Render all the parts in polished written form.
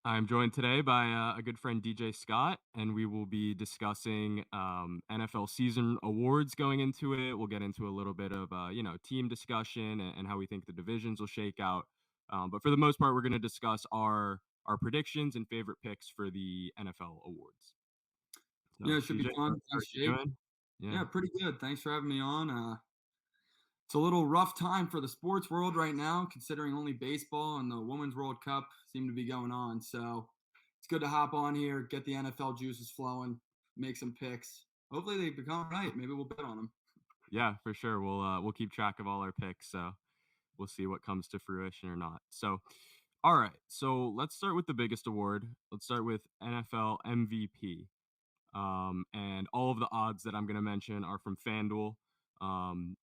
I'm joined today by a good friend, DJ Scott, and we will be discussing NFL season awards going into it. We'll get into a little bit of, team discussion and how we think the divisions will shake out. But for the most part, we're going to discuss our predictions and favorite picks for the NFL awards. Yeah, So, it should be DJ, fun. how are Thanks, you Jake. doing? Yeah. Yeah, pretty good. Thanks for having me on. It's a little rough time for the sports world right now, considering only baseball and the Women's World Cup seem to be going on. So it's good to hop on here, get the NFL juices flowing, make some picks. Hopefully they become right. Maybe we'll bet on them. Yeah, for sure. We'll keep track of all our picks. So we'll see what comes to fruition or not. So, all right. So let's start with the biggest award. Let's start with NFL MVP. And all of the odds that I'm going to mention are from FanDuel. Um,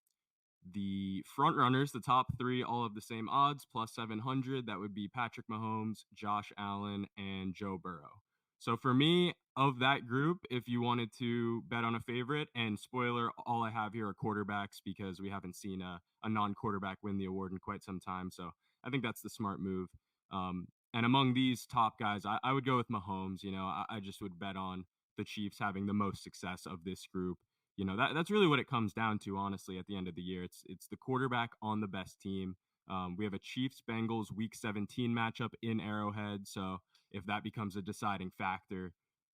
the front runners, the top three, all have the same odds, plus 700. That would be Patrick Mahomes, Josh Allen, and Joe Burrow. So for me, of that group, if you wanted to bet on a favorite, and spoiler, all I have here are quarterbacks because we haven't seen a non quarterback win the award in quite some time. So I think that's the smart move. And among these top guys, I would go with Mahomes. I just would bet on the Chiefs having the most success of this group. That's really what it comes down to, honestly. At the end of the year, it's the quarterback on the best team. We have a Chiefs Bengals Week 17 matchup in Arrowhead, so if that becomes a deciding factor,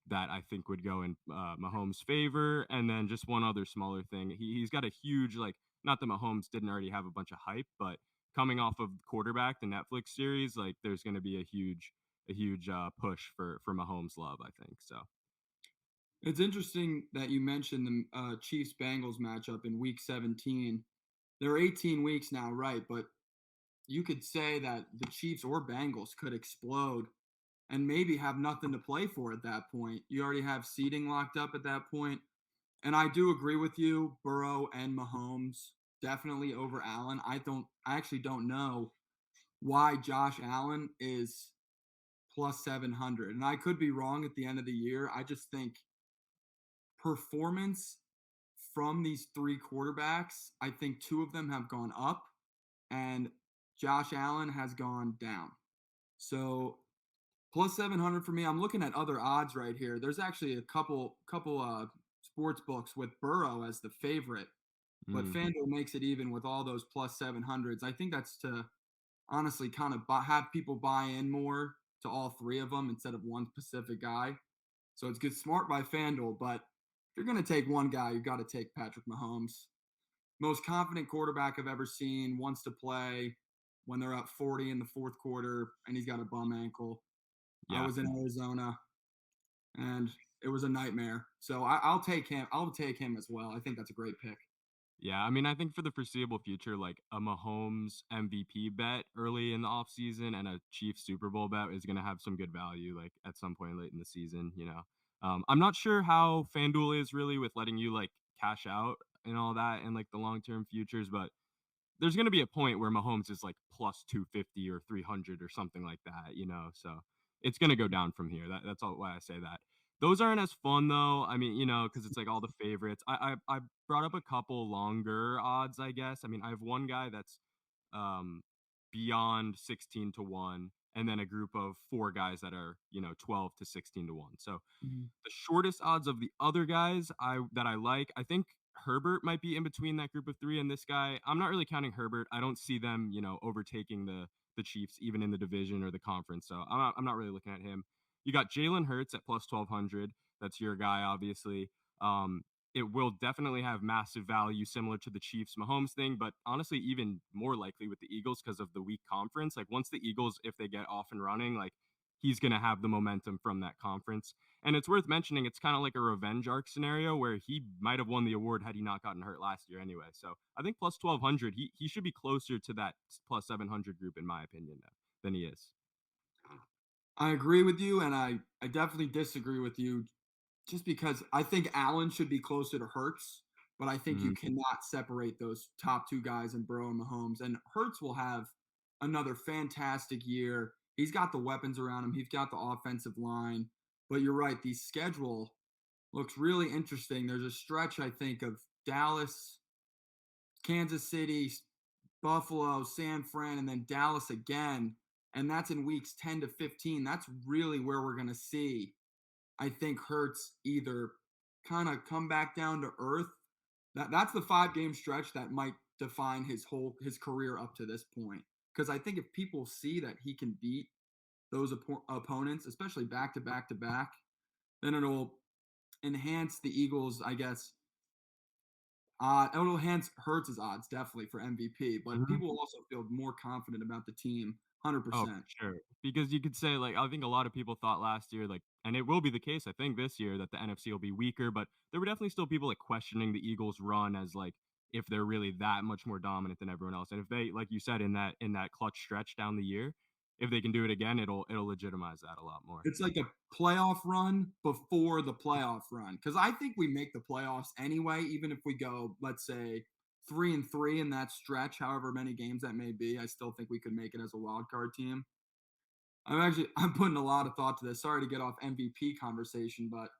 that I think would go in Mahomes' favor. And then just one other smaller thing, he's got a huge, like, not that Mahomes didn't already have a bunch of hype, but coming off of Quarterback, the Netflix series, like there's going to be a huge push for Mahomes love, I think. So It's interesting that you mentioned the Chiefs Bengals matchup in Week 17. There are 18 weeks now, right? But you could say that the Chiefs or Bengals could explode and maybe have nothing to play for at that point. You already have seeding locked up at that point. And I do agree with you, Burrow and Mahomes definitely over Allen. I actually don't know why Josh Allen is plus 700. And I could be wrong at the end of the year. I just think performance from these three quarterbacks, I think two of them have gone up and Josh Allen has gone down. So plus 700 for me. I'm looking at other odds right here. There's actually a couple sports books with Burrow as the favorite, but mm, FanDuel makes it even with all those plus 700s. I think that's to honestly kind of have people buy in more to all three of them instead of one specific guy. So it's good smart by FanDuel, but if you're going to take one guy, you've got to take Patrick Mahomes. Most confident quarterback I've ever seen, wants to play when they're up 40 in the fourth quarter and he's got a bum ankle. I yeah. was in Arizona and it was a nightmare. So I'll take him. I'll take him as well. I think that's a great pick. Yeah, I mean, I think for the foreseeable future, like a Mahomes MVP bet early in the offseason and a Chiefs Super Bowl bet is going to have some good value, like at some point late in the season. I'm not sure how FanDuel is really with letting you like cash out and all that and like the long term futures, but there's going to be a point where Mahomes is like plus 250 or 300 or something like that. So it's going to go down from here. That's all why I say that. Those aren't as fun though. I mean, because it's like all the favorites. I brought up a couple longer odds, I guess. I mean, I have one guy that's um beyond 16 to 1 and then a group of four guys that are, 12 to 16 to 1. So Mhm. the shortest odds of the other guys I like, I think Herbert might be in between that group of three and this guy. I'm not really counting Herbert. I don't see them, overtaking the Chiefs even in the division or the conference. So I'm not really looking at him. You got Jalen Hurts at plus 1200. That's your guy, obviously. It will definitely have massive value, similar to the Chiefs Mahomes thing, but honestly, even more likely with the Eagles because of the weak conference. Like once the Eagles, if they get off and running, like he's going to have the momentum from that conference. And it's worth mentioning, it's kind of like a revenge arc scenario where he might have won the award had he not gotten hurt last year anyway. So I think plus 1200, he should be closer to that plus 700 group, in my opinion, now, than he is. I agree with you, and I definitely disagree with you just because I think Allen should be closer to Hurts, but I think you Mm, cannot separate those top two guys in Burrow and Mahomes. And Hurts will have another fantastic year. He's got the weapons around him, he's got the offensive line. But you're right, the schedule looks really interesting. There's a stretch, I think, of Dallas, Kansas City, Buffalo, San Fran, and then Dallas again. and that's in weeks 10 to 15. That's really where we're going to see, I think, Hurts either kind of come back down to earth. That's the 5 game stretch that might define his career up to this point. Because I think if people see that he can beat those opponents, especially back to back to back, then it'll enhance the Eagles, I guess. It'll enhance Hurts' odds definitely for MVP, but Mhm. people will also feel more confident about the team, Oh, 100%. for sure. Because you could say, like, I think a lot of people thought last year, like, and it will be the case, I think, this year that the NFC will be weaker, but there were definitely still people like questioning the Eagles' run as like if they're really that much more dominant than everyone else. And if they, like you said, in that clutch stretch down the year, if they can do it again, it'll legitimize that a lot more. It's like a playoff run before the playoff run. Because I think we make the playoffs anyway, even if we go, let's say, 3-3 in that stretch, however many games that may be. I still think we could make it as a wild card team. I'm putting a lot of thought to this. Sorry to get off MVP conversation, but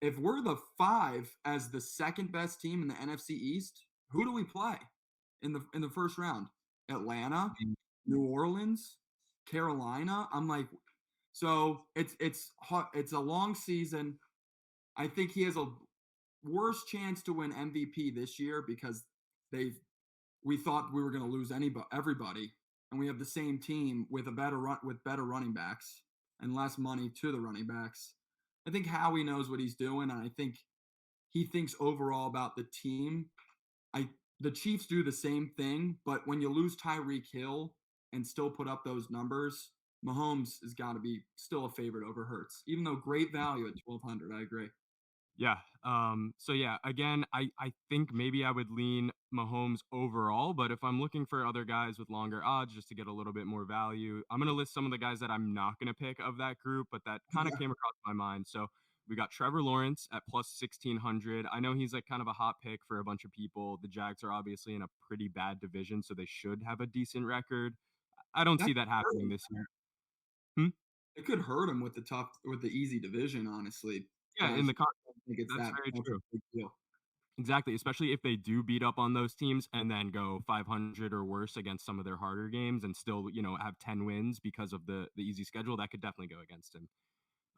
if we're the 5 as the second best team in the NFC East, who do we play in the first round? Atlanta, Mm. New Orleans, Carolina. I'm like, so it's a long season. I think he has a worse chance to win MVP this year because they we thought we were going to lose everybody, and we have the same team with a better running backs and less money to the running backs. I think Howie knows what he's doing, and I think he thinks overall about the team. I The Chiefs do the same thing, but when you lose Tyreek Hill and still put up those numbers, Mahomes has got to be still a favorite over Hurts, even though great value at 1,200. I agree. Yeah. So yeah, again, I think maybe I would lean Mahomes overall, but if I'm looking for other guys with longer odds just to get a little bit more value, I'm gonna list some of the guys that I'm not gonna pick of that group, but that kind of came across my mind. So we got Trevor Lawrence at plus 1600. I know he's like kind of a hot pick for a bunch of people. The Jags are obviously in a pretty bad division, so they should have a decent record. I don't That see that could hurt happening him. this year. Hmm? It could hurt him with the easy division, honestly. But Yeah, I in the just con- don't think it's that's that very much of true. a big deal. Exactly, especially if they do beat up on those teams and then go 500 or worse against some of their harder games and still, have 10 wins because of the easy schedule, that could definitely go against him.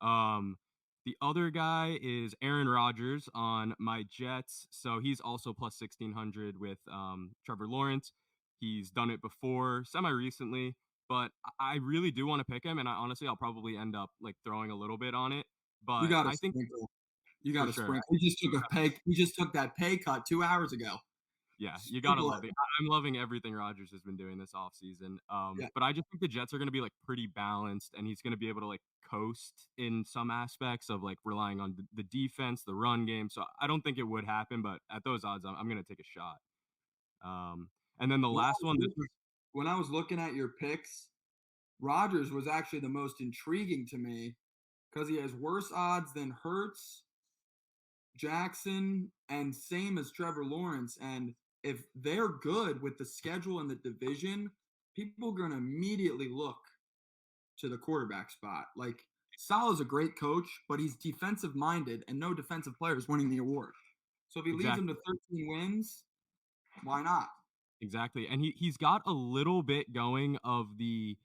Um, the other guy is Aaron Rodgers on my Jets. So he's also plus 1600 with Trevor Lawrence. He's done it before, semi recently, but I really do want to pick him. And I'll probably end up like throwing a little bit on it. You But got to I think sprinkle. You got for to sure, sprinkle. He just took that pay cut 2 hours ago. yeah, you gotta Sprinkle love it. it. I'm loving everything Rodgers has been doing this offseason. Yeah, But I just think the Jets are gonna be like pretty balanced, and he's gonna be able to like coast in some aspects of like relying on the defense, the run game. So I don't think it would happen, but at those odds, I'm gonna take a shot. And then the when I last was one, this look- was when I was looking at your picks, Rodgers was actually the most intriguing to me because he has worse odds than Hurts, Jackson, and same as Trevor Lawrence. And if they're good with the schedule and the division, people are going to immediately look to the quarterback spot. Like Salah's a great coach, but he's defensive minded, and no defensive player is winning the award. So if he leads them to exactly. 13 wins, why not? Exactly. And he's got a little bit going of the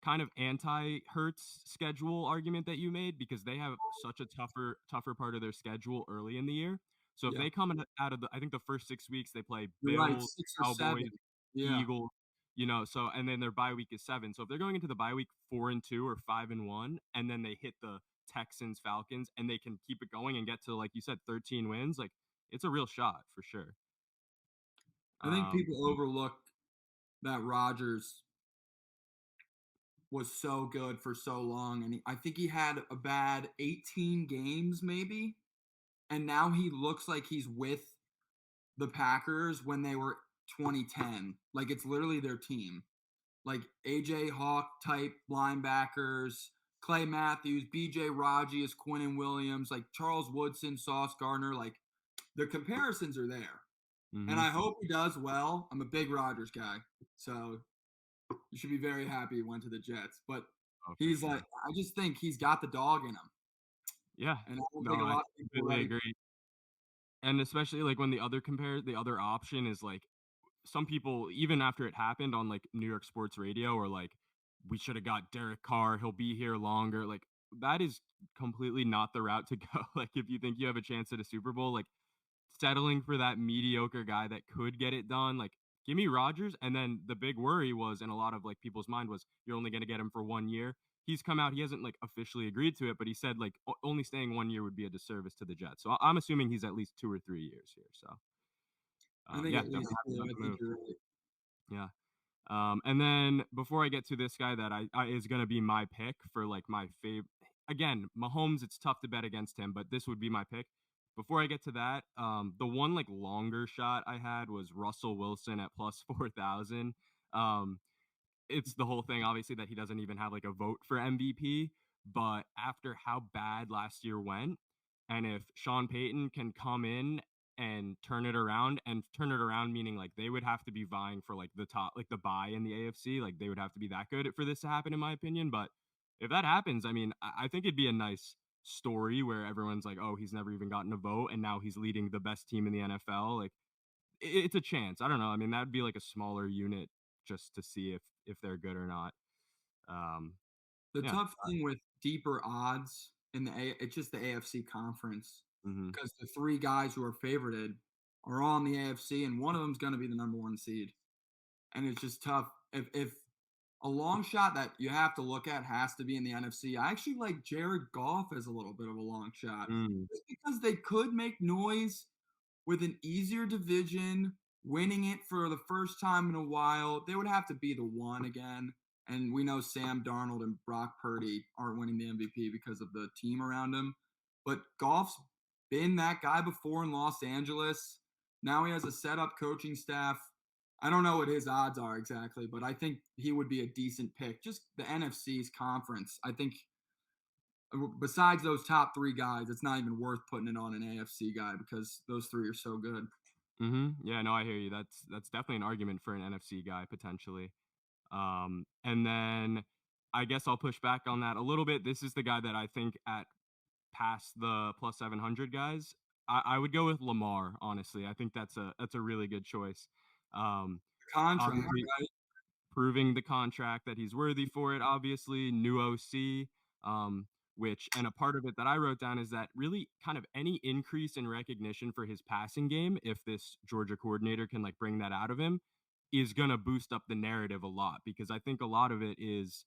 kind of anti-Hurts schedule argument that you made because they have such a tougher part of their schedule early in the year. So if Yeah, they come out of the I think the first 6 weeks they play you're right. Bills, 6 or 7. Cowboys, Yeah. Eagles, so and then their bye week is 7. So if they're going into the bye week 4-2 or 5-1 and then they hit the Texans, Falcons and they can keep it going and get to like you said 13 wins, like it's a real shot for sure. I think Um people overlook that Rodgers was so good for so long, and I think he had a bad 18 games, maybe, and now he looks like he's with the Packers when they were 2010. Like it's literally their team. Like AJ Hawk type linebackers, Clay Matthews, BJ Raji, Quinnen Williams, like Charles Woodson, Sauce Gardner. Like the comparisons are there. And mhm. I hope he does well. I'm a big Rodgers guy. So you should be very happy he went to the Jets. But Oh, for he's like, sure. I just think he's got the dog in him. Yeah. And I don't No, think a I lot of people are completely ready. agree. And especially, like, when the other option is, like, some people, even after it happened on, like, New York sports radio or, like, we should have got Derek Carr. He'll be here longer. Like that is completely not the route to go. Like if you think you have a chance at a Super Bowl, like settling for that mediocre guy that could get it done, like give me Rodgers. And then the big worry was, in a lot of like people's mind, was you're only going to get him for 1 year. He's come out, he hasn't like officially agreed to it, but he said like only staying 1 year would be a disservice to the Jets. So I'm assuming he's at least 2 or 3 years here. So I think yeah, at least definitely happy 2. about I the think move. you're right. Yeah. And then before I get to this guy that I is going to be my pick for like my favorite, again, Mahomes, it's tough to bet against him, but this would be my pick. Before I get to that, the one like longer shot I had was Russell Wilson at plus 4,000. Um, it's the whole thing, obviously, that he doesn't even have like a vote for MVP. But after how bad last year went, and if Sean Payton can come in and turn it around, meaning like they would have to be vying for like the top, like the bye in the AFC, like they would have to be that good for this to happen, in my opinion. But if that happens, I mean, I think it'd be a nice story where everyone's like, oh, he's never even gotten a vote, and now he's leading the best team in the NFL. Like it's a chance. I don't know. I mean, that would be like a smaller unit just to see if they're good or not. Um, The yeah. tough thing with deeper odds in it's just the AFC conference Hmm. because the 3 guys who are favorited are all in the AFC, and one of them's gonna be the number 1 seed, and it's just tough. If a long shot that you have to look at has to be in the NFC, I actually like Jared Goff as a little bit of a long shot, Mm, just because they could make noise with an easier division, winning it for the first time in a while. They would have to be the one again. And we know Sam Darnold and Brock Purdy aren't winning the MVP because of the team around him. But Goff's been that guy before in Los Angeles. Now he has a set up coaching staff. I don't know what his odds are exactly, but I think he would be a decent pick. Just the NFC's conference. I think besides those top 3 guys, it's not even worth putting it on an AFC guy because those 3 are so good. yeah, no, I hear you. That's definitely an argument for an NFC guy potentially. And then I guess I'll push back on that a little bit. This is the guy that I think at past the plus 700 guys, I would go with Lamar. Honestly, I think that's a really good choice. Um, Contract, Obviously, right? proving the contract that he's worthy for it. Obviously, new OC, um, which and a part of it that I wrote down is that really kind of any increase in recognition for his passing game, if this Georgia coordinator can like bring that out of him, is gonna boost up the narrative a lot because I think a lot of it is,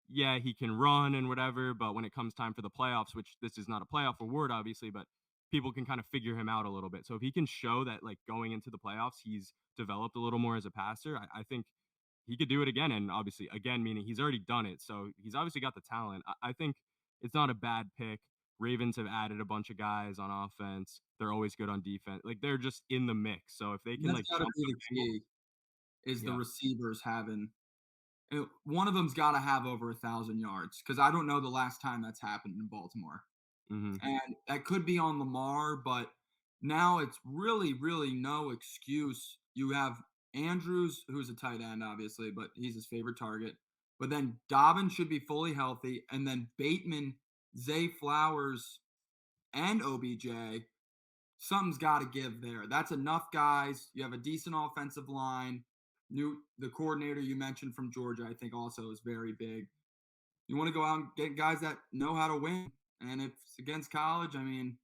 yeah, he can run and whatever, but when it comes time for the playoffs, which this is not a playoff award, obviously, but people can kind of figure him out a little bit. So if he can show that like going into the playoffs, he's developed a little more as a passer, I think he could do it again. And obviously, again, meaning he's already done it. So he's obviously got the talent. I think it's not a bad pick. Ravens have added a bunch of guys on offense. They're always good on defense. Like they're just in the mix. So if they can That's like got to jump be the the Bengals, key is the yeah. receivers having one of them's got to have over 1,000 yards because I don't know the last time that's happened in Baltimore, Hmm. and that could be on Lamar, but now it's really, really no excuse. You have Andrews, who's a tight end, obviously, but he's his favorite target. But then Dobbin should be fully healthy, and then Bateman, Zay Flowers, and OBJ, something's got to give there. That's enough guys. You have a decent offensive line. The coordinator you mentioned from Georgia, I think also is very big. You want to go out and get guys that know how to win. And if it's against college, I mean,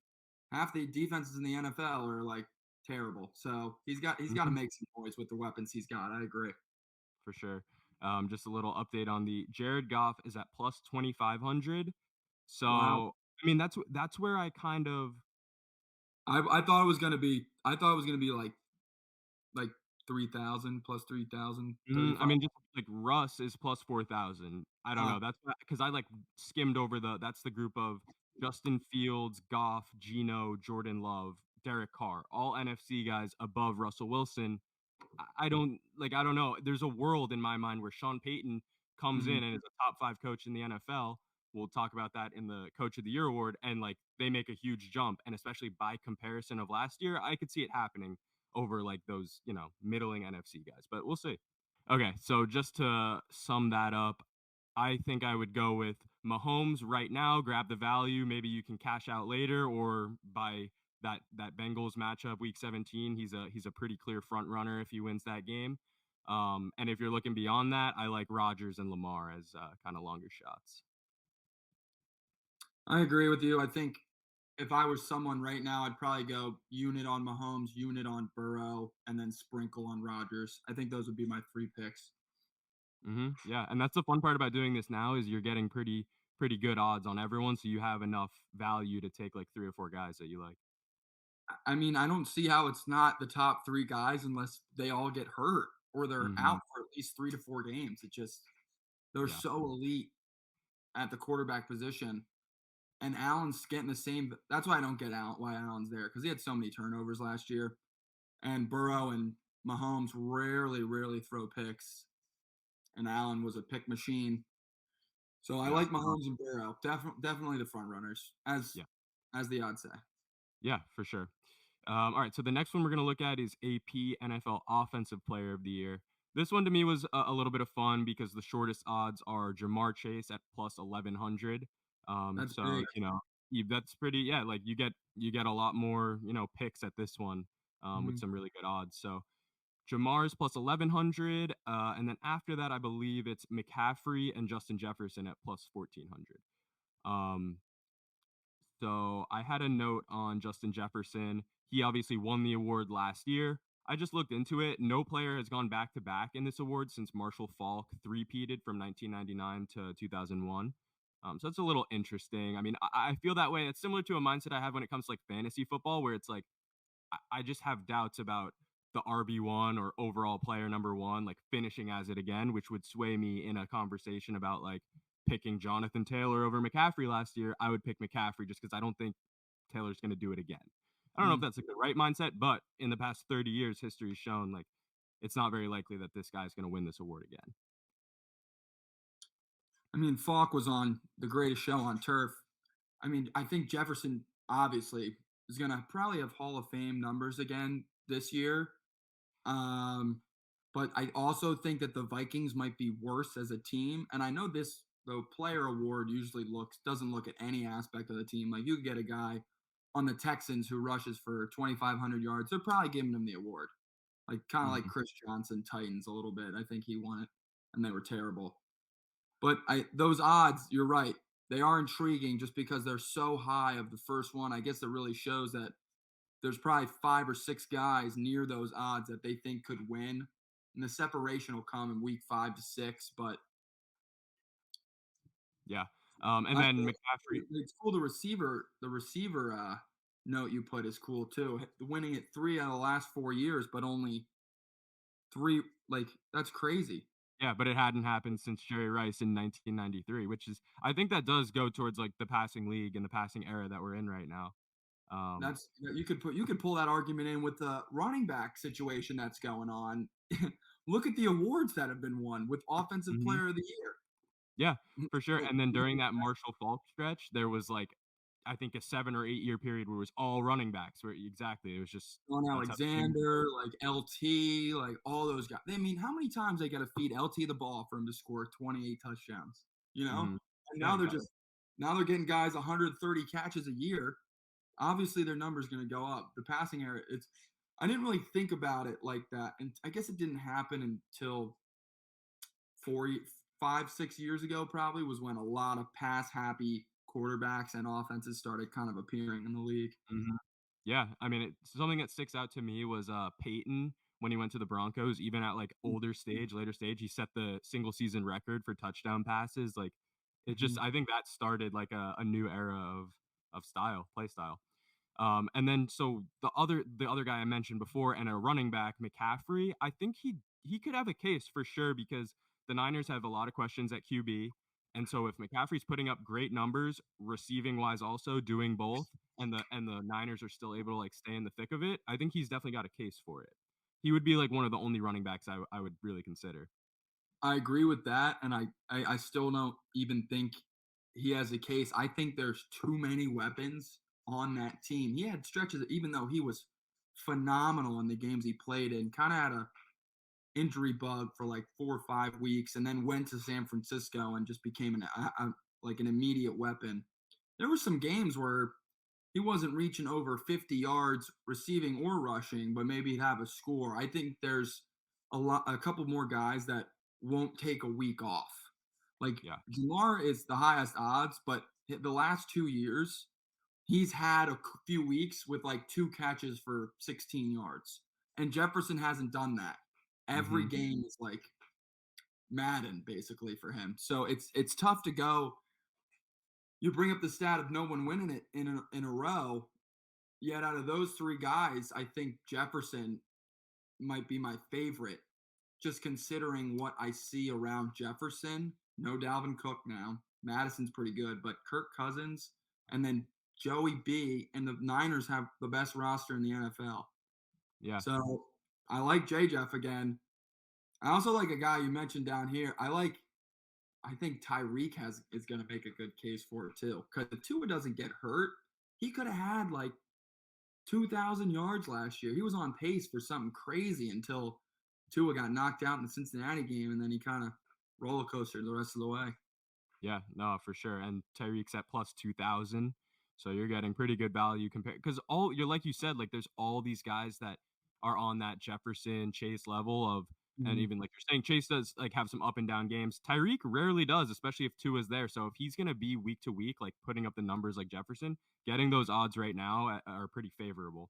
half the defenses in the NFL are like terrible. So he's got to Hmm. make some noise with the weapons he's got. I agree. For sure. Just a little update on the Jared Goff is at plus 2,500. Wow. So I mean that's where I kind of I thought it was gonna be like 3,000 plus 3,000 I 35. mean, just like Russ is plus 4,000. I don't Uh, know. That's because I like skimmed over that's the group of Justin Fields, Goff, Geno, Jordan Love, Derek Carr, all NFC guys above Russell Wilson. I don't know. There's a world in my mind where Sean Payton comes mhm. in and is a top 5 coach in the NFL. We'll talk about that in the Coach of the Year award, and like they make a huge jump, and especially by comparison of last year, I could see it happening over like those middling NFC guys, but we'll see. Okay, so just to sum that up, I think I would go with Mahomes right now, grab the value. Maybe you can cash out later, or by that Bengals matchup week 17, he's a pretty clear front runner if he wins that game. And if you're looking beyond that, I like Rodgers and Lamar as kind of longer shots. I agree with you. I think if I was someone right now, I'd probably go unit on Mahomes, unit on Burrow, and then sprinkle on Rodgers. I think those would be my three picks. Yeah, and that's the fun part about doing this now is you're getting pretty good odds on everyone, so you have enough value to take like 3 or 4 guys that you like. I mean, I don't see how it's not the top three guys unless they all get hurt or they're Hmm. out for at least 3 to 4 games. It just they're Yeah, so elite at the quarterback position. And Allen's getting the same. That's why I don't get out why Allen's there because he had so many turnovers last year. And Burrow and Mahomes rarely throw picks, and Allen was a pick machine. So I yeah, like Mahomes and Burrow. Definitely the front runners, yeah, as the odds say. yeah, for sure. All right, so the next one we're gonna look at is AP NFL Offensive Player of the Year. This one to me was a little bit of fun because the shortest odds are Jamar Chase at plus 1100. That's So big. that's pretty. Yeah, like you get a lot more picks at this one with Mhm. some really good odds. So Jamar's plus 1100, and then after that, I believe it's McCaffrey and Justin Jefferson at plus 1400. Um, so I had a note on Justin Jefferson. He obviously won the award last year. I just looked into it. No player has gone back to back in this award since Marshall Faulk three-peated from 1999 to 2001. So it's a little interesting. I mean, I feel that way. It's similar to a mindset I have when it comes to like fantasy football, where it's like I just have doubts about the RB1 or overall player number one, like finishing as it again, which would sway me in a conversation about like picking Jonathan Taylor over McCaffrey last year. I would pick McCaffrey just because I don't think Taylor's going to do it again. I don't know if Mhm. that's like the right mindset, but in the past 30 years, history has shown like it's not very likely that this guy's going to win this award again. I mean, Falk was on the greatest show on turf. I mean, I think Jefferson obviously is going to probably have Hall of Fame numbers again this year. Um, but I also think that the Vikings might be worse as a team. And I know this the player award usually doesn't look at any aspect of the team. Like you could get a guy on the Texans who rushes for 2,500 yards. They're probably giving him the award. Like kind of like Mhm. Chris Johnson Titans a little bit. I think he won it, and they were terrible. But I those odds, you're right. They are intriguing just because they're so high of the first one. I guess it really shows that there's probably 5 or 6 guys near those odds that they think could win. And the separation will come in week 5 to 6. But Yeah. And I then feel McCaffrey, it's cool. The receiver note you put is cool too. Winning it 3 out of the last 4 years, but only three. Like that's crazy. yeah, but it hadn't happened since Jerry Rice in 1993, which is, I think that does go towards like the passing league and the passing era that we're in right now. Um, You could pull that argument in with the running back situation that's going on. Look at the awards that have been won with offensive mhm. player of the year. Yeah, for sure, So, and then during that Marshall Faulk stretch, there was, like, I think a 7 or 8-year period where it was all running backs, where exactly, it was just John that's how the game Alexander, like LT, like all those guys. I mean, how many times they got to feed LT the ball for him to score 28 touchdowns? You know, Mhm. and Yeah, exactly. now they're getting guys 130 catches a year. Obviously, their number's going to go up. The passing area, it's. I didn't really think about it like that, and I guess it didn't happen until 5, 6 years ago. Probably was when a lot of pass happy quarterbacks and offenses started kind of appearing in the league. Mhm. Yeah, I mean, something that sticks out to me was, Peyton when he went to the Broncos, even at, like, later stage, he set the single season record for touchdown passes, like, it just Mhm. I think that started, like, a new era of play style. And then so the other guy I mentioned before and a running back, McCaffrey, I think he could have a case for sure because the Niners have a lot of questions at QB. And so if McCaffrey's putting up great numbers, receiving wise also doing both, and the Niners are still able to like stay in the thick of it, I think he's definitely got a case for it. He would be like one of the only running backs I would really consider. I agree with that, and I still don't even think he has a case. I think there's too many weapons on that team. He had stretches, even though he was phenomenal in the games he played in. Kind of had a injury bug for like 4 or 5 weeks, and then went to San Francisco and just became like an immediate weapon. There were some games where he wasn't reaching over 50 yards receiving or rushing, but maybe he'd have a score. I think there's a couple more guys that won't take a week off. Like Yeah. Jamar is the highest odds, but the last 2 years, he's had a few weeks with like 2 catches for 16 yards. And Jefferson hasn't done that. Every Hmm. game is like Madden basically for him. So it's tough to go. You bring up the stat of no one winning it in a row. Yet out of those three guys, I think Jefferson might be my favorite, just considering what I see around Jefferson. No Dalvin Cook now. Madison's pretty good, but Kirk Cousins and then Joey B and the Niners have the best roster in the NFL. Yeah. So I like J Jeff again. I also like a guy you mentioned down here. I think Tyreek is gonna make a good case for it too. Because if Tua doesn't get hurt, he could have had like 2,000 yards last year. He was on pace for something crazy until Tua got knocked out in the Cincinnati game, and then he kind of roller coastered the rest of the way. Yeah, no, for sure. And Tyreek's at plus 2,000. So you're getting pretty good value compared because you're like you said, like there's all these guys that are on that Jefferson Chase level of, and Mhm. even like you're saying, Chase does like have some up and down games. Tyreek rarely does, especially if Tua's there. So if he's gonna be week to week, like putting up the numbers like Jefferson, getting those odds right now are pretty favorable.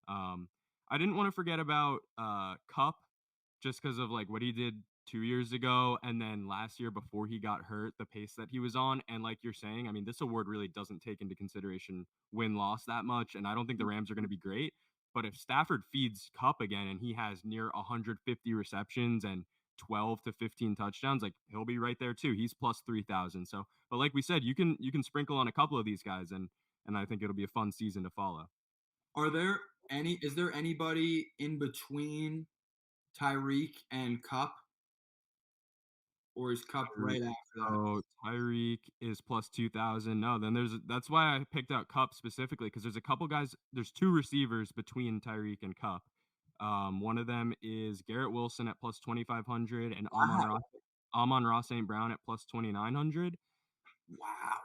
Um, I didn't want to forget about Cup just because of like what he did 2 years ago and then last year before he got hurt, the pace that he was on. And like you're saying, I mean, this award really doesn't take into consideration win loss that much. And I don't think the Rams are going to be great. But if Stafford feeds Cup again and he has near 150 receptions and 12 to 15 touchdowns, like he'll be right there too. He's plus 3,000. So, but like we said, you can sprinkle on a couple of these guys and I think it'll be a fun season to follow. Are there is there anybody in between Tyreek and Cup, or is Cup Tyreek. right after that? So Tyreek is plus 2,000. No, then that's why I picked out Cup specifically because there's a couple guys. There's two receivers between Tyreek and Cup. One of them is Garrett Wilson at plus 2,500 and Wow. Amon Ross St. Brown at plus 2,900. Wow.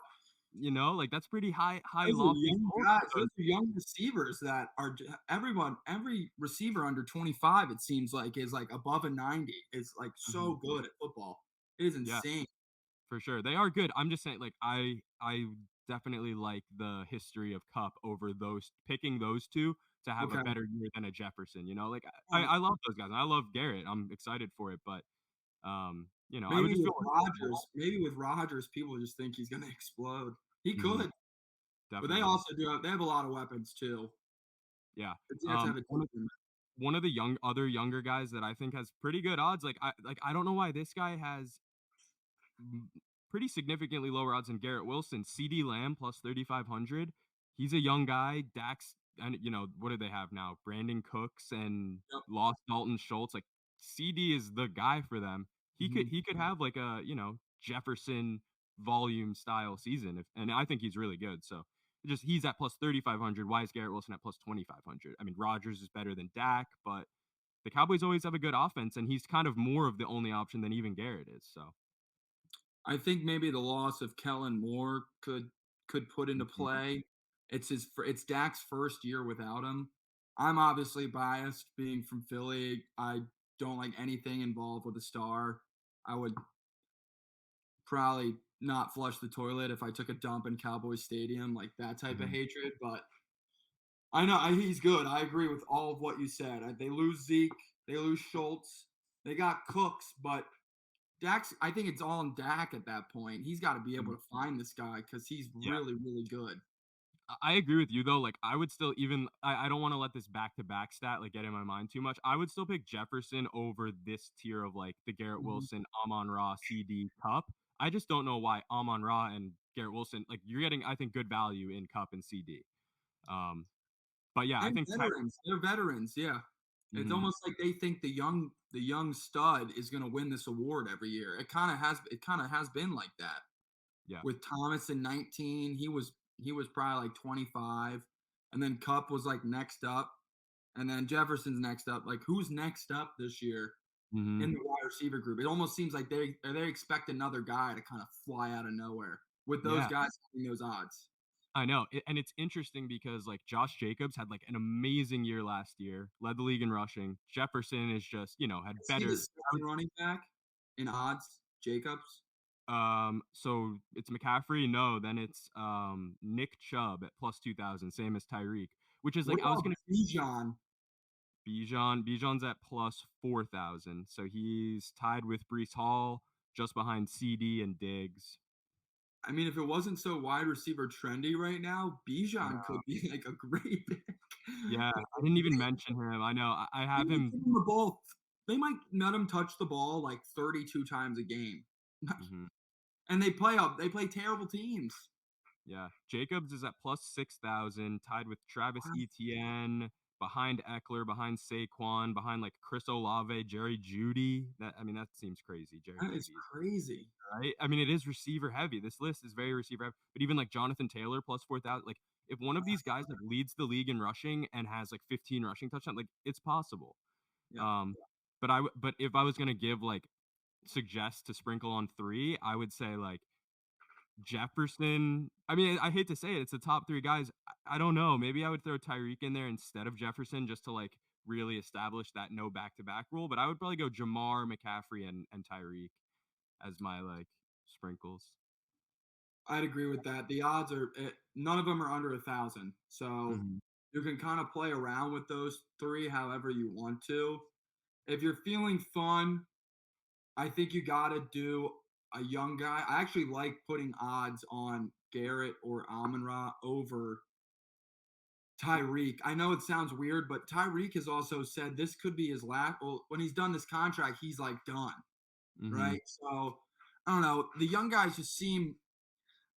Like that's pretty high Those are lofty young goals guys. for Those those. are young receivers that are every receiver under 25, it seems like, is like above a 90. Is like so Mhm. good at football. It is Yeah, insane. for sure. They are good. I'm just saying, like, I definitely like the history of Cup over those picking those two to have a Okay. better year than a Jefferson. Like I, Um, I love those guys. And I love Garrett. I'm excited for it, but I would maybe just with feel like Rodgers, people just think he's gonna explode. He Mhm, could, but they definitely, also they have a lot of weapons too. yeah. The Jets have a decent. One of the younger guys that I think has pretty good odds. I don't know why this guy has pretty significantly lower odds than Garrett Wilson. CD Lamb plus 3,500. He's a young guy. Dax, and what do they have now? Brandon Cooks and Yep. lost Dalton Schultz. Like CD is the guy for them. He could Mhm. he could have like a Jefferson volume style season, and I think he's really good. So just he's at plus 3,500. Why is Garrett Wilson at plus 2,500? I mean, Rodgers is better than Dak, but the Cowboys always have a good offense, and he's kind of more of the only option than even Garrett is. So. I think maybe the loss of Kellen Moore could put into Mhm. play. It's Dak's first year without him. I'm obviously biased being from Philly. I don't like anything involved with a star. I would probably not flush the toilet if I took a dump in Cowboy Stadium, like that type of Mhm. hatred. But I know he's good. I agree with all of what you said. They lose Zeke, they lose Schultz, they got Cooks, but Dak's. I think it's all on Dak at that point. He's got to be able Mhm. to find this guy because he's Yeah. really, really good. I agree with you though. Like I would still even I don't want to let this back to back stat like get in my mind too much. I would still pick Jefferson over this tier of like the Garrett Mhm. Wilson, Amon Ra, CD Cup. I just don't know why Amon Ra and Garrett Wilson like you're getting I think good value in Cup and CD. Um, but yeah, I And think veterans, they're veterans. Yeah, it's Mhm. almost like they think the young stud is going to win this award every year. It kind of has. It kind of has been like that Yeah. with Thomas in 19. He was probably like 25, and then Cup was like next up, and then Jefferson's next up. Like who's next up this year Mhm. in the wide receiver group? It almost seems like they expect another guy to kind of fly out of nowhere with those Yeah. guys having those odds. I know, and it's interesting because, like, Josh Jacobs had, like, an amazing year last year, led the league in rushing. Jefferson is just, had Is he the better I second would running back in odds? Jacobs? so it's McCaffrey, no, then it's, Nick Chubb at plus 2,000, same as Tyreek, which is, like, What I was about gonna Bijan? Bijan's at plus 4,000, so he's tied with Breece Hall, just behind CD and Diggs. I mean, if it wasn't so wide receiver trendy right now, I Bijan know. could be like a great pick. Yeah, Like, I didn't even mention him. I know, I they have might him. give him the ball. They might let him touch the ball like 32 times a game. Mhm. And they play terrible teams. Yeah, Jacobs is at plus 6,000, tied with Travis Wow, Etienne, behind Eckler, behind Saquon, behind like Chris Olave, Jerry Judy. That seems crazy, Jerry that is Judy, crazy. right? I mean, it is receiver heavy. This list is very receiver heavy. But even like Jonathan Taylor plus 4,000, like if one of these guys like leads the league in rushing and has like 15 rushing touchdowns, like it's possible. Yeah. Um, but if I was gonna give like suggest to sprinkle on three, I would say like Jefferson. I mean, I hate to say it, it's the top three guys. I don't know. Maybe I would throw Tyreek in there instead of Jefferson just to like really establish that no back to back rule. But I would probably go Jamar, McCaffrey, and Tyreek as my like sprinkles. I'd agree with that. The odds are none of them are under 1,000, so Hmm. you can kind of play around with those three however you want to. If you're feeling fun, I think you got to do a young guy. I actually like putting odds on Garrett or Amon Ra over Tyreek. I know it sounds weird, but Tyreek has also said this could be his last. Well, when he's done this contract, he's like done, Hmm. right? So I don't know. The young guys just seem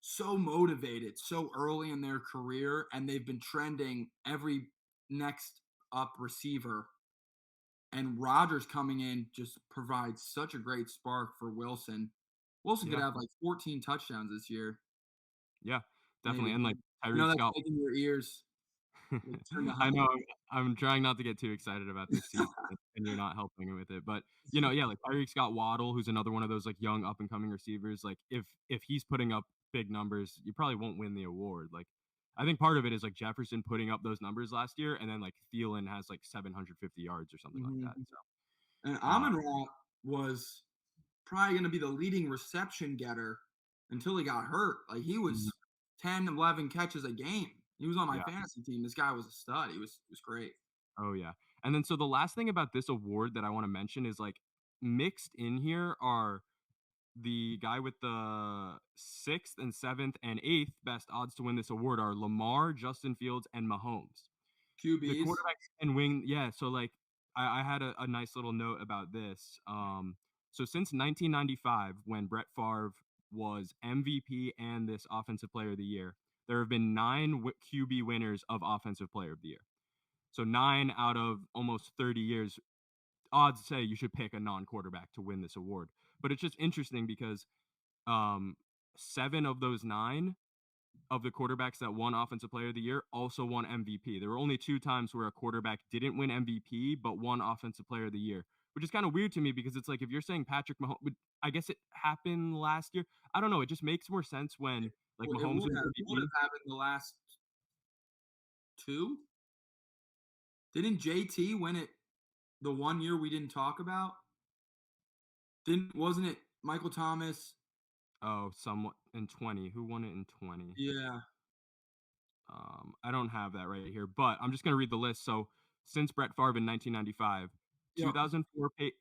so motivated so early in their career, and they've been trending every next up receiver. And Rodgers coming in just provides such a great spark for Wilson. Wilson could Yeah, have like 14 touchdowns this year, yeah, definitely. maybe. And like I know Tyreek's that's got making your ears like, turn to I honey. know I'm trying not to get too excited about this season, and you're not helping with it. But yeah, like Tyreek Scott Waddle, who's another one of those like young up and coming receivers. Like if he's putting up big numbers, you probably won't win the award. Like I think part of it is like Jefferson putting up those numbers last year, and then like Thielen has like 750 yards or something like Mhm. that. So And uh, Amon Ra was probably going to be the leading reception getter until he got hurt. Like he mhm, was 10, 11 catches a game. He was on my yeah, fantasy team. This guy was a stud. He was great. oh yeah. And then so the last thing about this award that I want to mention is like mixed in here are the guy with the sixth and seventh and eighth best odds to win this award are Lamar, Justin Fields, and Mahomes. The QBs. quarterbacks and wing, yeah. So like, I had a nice little note about this. So since 1995, when Brett Favre was MVP and this Offensive Player of the Year, there have been nine QB winners of Offensive Player of the Year. So nine out of almost 30 years, odds say you should pick a non-quarterback to win this award. But it's just interesting because um, seven of those nine of the quarterbacks that won Offensive Player of the Year also won MVP. There were only two times where a quarterback didn't win MVP but won Offensive Player of the Year, which is kind of weird to me because it's like if you're saying Patrick Mahomes, I guess it happened last year. I don't know. It just makes more sense when like Well, Mahomes wins it would MVP. have happened the last two. Didn't JT win it the one year we didn't talk about? Didn't wasn't it Michael Thomas? Oh, somewhat in 20. Who won it in 20? Yeah. I don't have that right here, but I'm just going to read the list. So, since Brett Favre in 1995, Yep.